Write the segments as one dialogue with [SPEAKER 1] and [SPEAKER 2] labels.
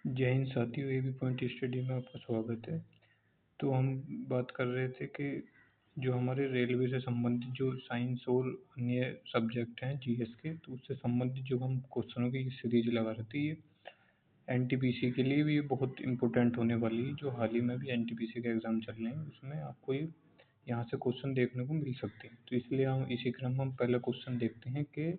[SPEAKER 1] जय हिंद साथियों, AB point study में आपका स्वागत है। तो हम बात कर रहे थे कि जो हमारे रेलवे से संबंधित जो साइंस और अन्य सब्जेक्ट हैं जीएस के, तो उससे संबंधित जो हम क्वेश्चनों की सीरीज लगा रहे थे, ये एनटीपीसी के लिए भी ये बहुत इंपॉर्टेंट होने वाली है। जो हाल ही में भी एनटीपीसी के एग्ज़ाम चल रहे हैं, उसमें आपको ये यहाँ से क्वेश्चन देखने को मिल सकते हैं। तो इसलिए हम इसी क्रम में हम पहला क्वेश्चन देखते हैं कि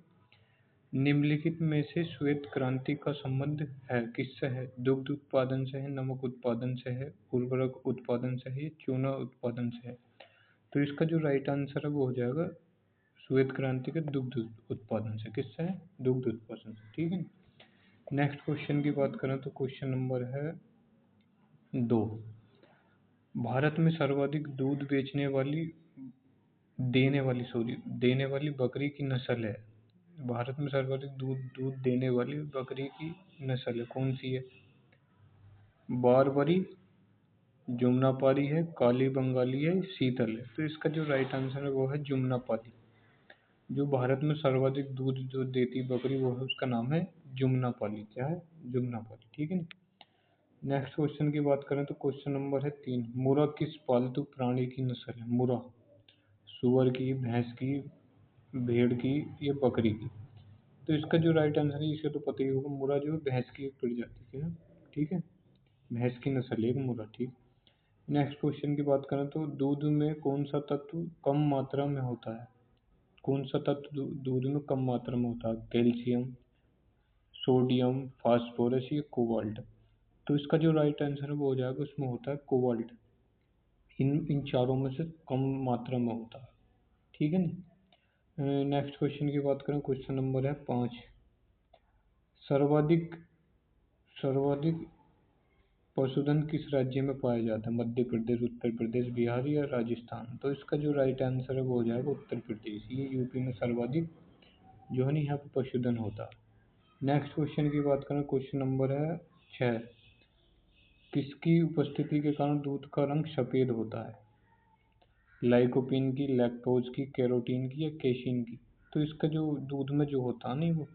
[SPEAKER 1] निम्नलिखित में से श्वेत क्रांति का संबंध है किससे है? दुग्ध उत्पादन से है, नमक उत्पादन से है, उर्वरक उत्पादन से है, चूना उत्पादन से है। तो इसका जो राइट आंसर है वो हो जाएगा श्वेत क्रांति के दुग्ध उत्पादन से। किससे है? दुग्ध उत्पादन से। ठीक है। नेक्स्ट क्वेश्चन की बात करें तो क्वेश्चन नंबर है 2। भारत में सर्वाधिक दूध देने वाली बकरी की नस्ल है। भारत में सर्वाधिक दूध देने वाली बकरी की नस्ल है, कौन सी है? बारबरी, जमुनापारी है, काली बंगाली है, शीतल है। तो इसका जो राइट आंसर है वो है जमुनापारी। जो भारत में सर्वाधिक दूध जो देती बकरी वो है, उसका नाम है जमुनापाली। क्या है? जमुनापाली। ठीक है। नेक्स्ट क्वेश्चन की बात करें तो क्वेश्चन नंबर है 3। मुर्रा किस पालतू प्राणी की नस्ल है? मुर्रा सुअर की, भैंस की, भेड़ की या बकरी की? तो इसका जो राइट आंसर है, इसे तो पता ही होगा, मुर्रा जो है भैंस की एक प्रजाति की है। ठीक है। भैंस की नस्ल है एक मुर्रा। ठीक। नेक्स्ट क्वेश्चन की बात करें तो दूध में कौन सा तत्व कम मात्रा में होता है? कौन सा तत्व दूध में कम मात्रा में होता है? कैल्शियम, सोडियम, फास्फोरस या कोबाल्ट? तो इसका जो राइट आंसर है वो हो जाएगा, उसमें होता है कोबाल्ट। इन चारों में से कम मात्रा में होता है। ठीक है ना। नेक्स्ट क्वेश्चन की बात करें, क्वेश्चन नंबर है 5। सर्वाधिक सर्वाधिक पशुधन किस राज्य में पाया जाता है? मध्य प्रदेश, उत्तर प्रदेश, बिहार या राजस्थान? तो इसका जो राइट आंसर है वो हो जाएगा उत्तर प्रदेश। ये यूपी में सर्वाधिक जो है ना यहाँ पे पशुधन होता है। नेक्स्ट क्वेश्चन की बात करें, क्वेश्चन नंबर है 6। किसकी उपस्थिति के कारण दूध का रंग सफ़ेद होता है? लाइकोपीन की, लैक्टोज की, कैरोटीन की या केसिन की? तो इसका जो दूध में जो होता है ना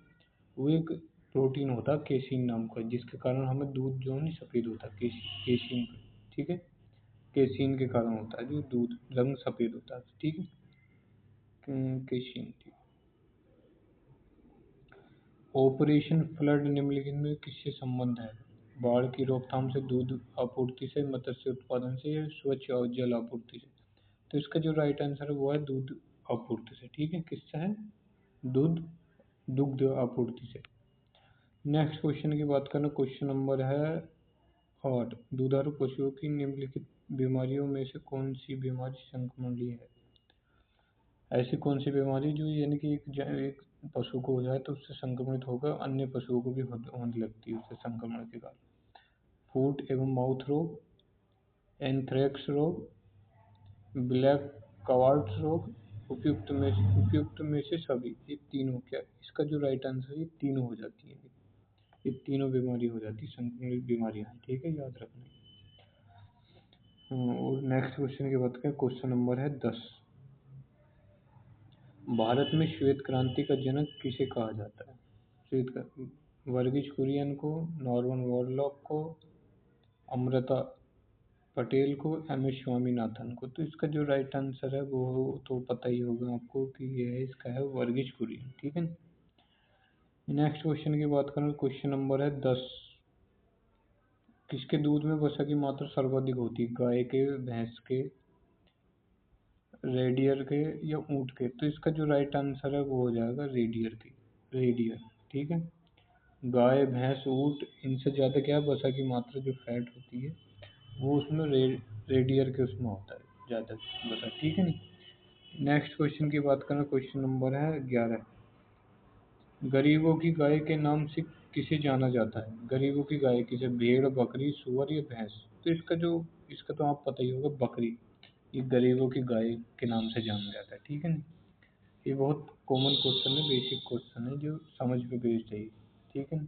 [SPEAKER 1] वो एक प्रोटीन होता है केसिन नाम का, जिसके कारण हमें दूध जो है ना सफ़ेद होता है केसिन का। ठीक है। केसिन के कारण होता है जो दूध रंग सफ़ेद होता है। ठीक है। केसिन। ऑपरेशन फ्लड निम्नलिखित में किससे संबंध है? बाढ़ की रोकथाम से, दूध आपूर्ति से, मत्स्य उत्पादन से या स्वच्छ और जल आपूर्ति से? तो इसका जो राइट आंसर है वो है दूध आपूर्ति से। ठीक है। किससे है? दूध दुग्ध आपूर्ति से। नेक्स्ट क्वेश्चन की बात करें, क्वेश्चन नंबर है 8। दुधारू पशुओं की निम्नलिखित बीमारियों में से कौन सी बीमारी संक्रमणीय है? ऐसी कौन सी बीमारी जो यानी कि एक पशु को हो जाए तो उससे संक्रमित होकर अन्य पशुओं को भी होने लगती है उससे संक्रमण के कारण? फूट एवं माउथ रोग, एंथ्रेक्स रोग, ब्लैक क्वार्ट्स रोग, उपयुक्त में से सभी? ये तीनों? क्या इसका जो राइट आंसर है, ये तीनों हो जाती है। ये तीनों बीमारी हो जाती है, संक्रमित बीमारियां। ठीक है, याद रखना। और नेक्स्ट क्वेश्चन की बात करें, क्वेश्चन नंबर है 10। भारत में श्वेत क्रांति का जनक किसे कहा जाता है? वर्गीज कुरियन को, नॉर्मन वॉरलॉक को, अमृता पटेल को, एम एस स्वामीनाथन को? तो इसका जो राइट आंसर है वो तो पता ही होगा आपको कि ये है, इसका है वर्गीज कुरियन। ठीक है। नेक्स्ट क्वेश्चन की बात करें, क्वेश्चन नंबर है 10। किसके दूध में वसा की मात्रा सर्वाधिक होती है? गाय के, भैंस के, रेडियर के या ऊँट के? तो इसका जो राइट आंसर है वो हो जाएगा रेडियर की। रेडियर। ठीक है। गाय, भैंस, ऊँट, इनसे ज़्यादा क्या है, वसा की मात्रा जो फैट होती है वो उसमें रेडियर के उसमें होता है ज़्यादा वसा। ठीक है नी। नेक्स्ट क्वेश्चन की बात करें, क्वेश्चन नंबर है 11। गरीबों की गाय के नाम से किसे जाना जाता है? गरीबों की गाय किसे? भेड़, बकरी, सुअर या भैंस? तो इसका तो आप पता ही होगा, बकरी। ये गरीबों की गाय के नाम से जाना जाता है। ठीक है ना। ये बहुत कॉमन क्वेश्चन है, बेसिक क्वेश्चन है जो समझ पे बेस्ड है। ठीक है ना।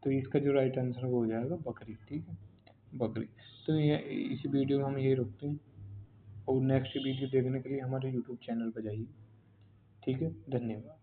[SPEAKER 1] तो इसका जो राइट आंसर हो जाएगा बकरी। ठीक है, बकरी। तो ये इस वीडियो में हम ये रुकते हैं और नेक्स्ट वीडियो देखने के लिए हमारे यूट्यूब चैनल पर जाइए। ठीक है, धन्यवाद।